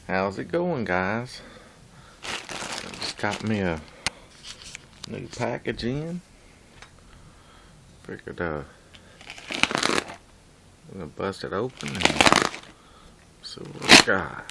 How's it going, guys? Just got me a new package in. Figured I'm gonna bust it open and see what we got.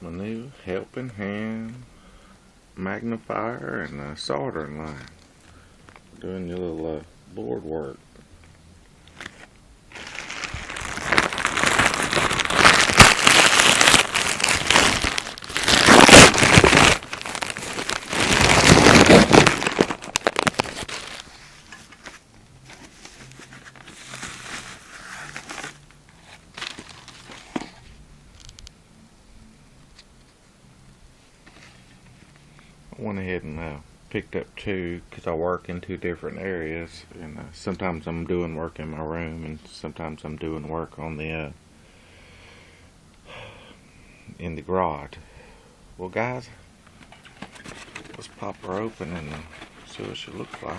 My new helping hand magnifier and a soldering line. Doing your little board work. I went ahead and picked up two because I work in two different areas, and sometimes I'm doing work in my room and sometimes I'm doing work on the in the garage. Well, guys, let's pop her open and see what she looks like.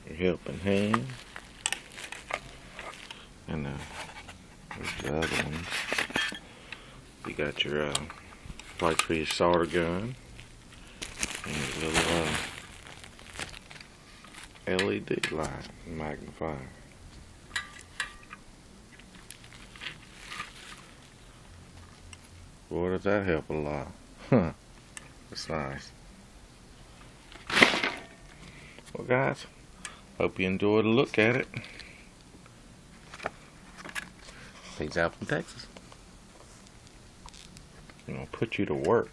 Your helping hand, and there's the other one. You got your place for your solder gun, and your little LED light magnifier. Boy, does that help a lot. Huh. That's nice. Well, guys, hope you enjoyed a look at it. Peace out from Texas. I'm gonna put you to work.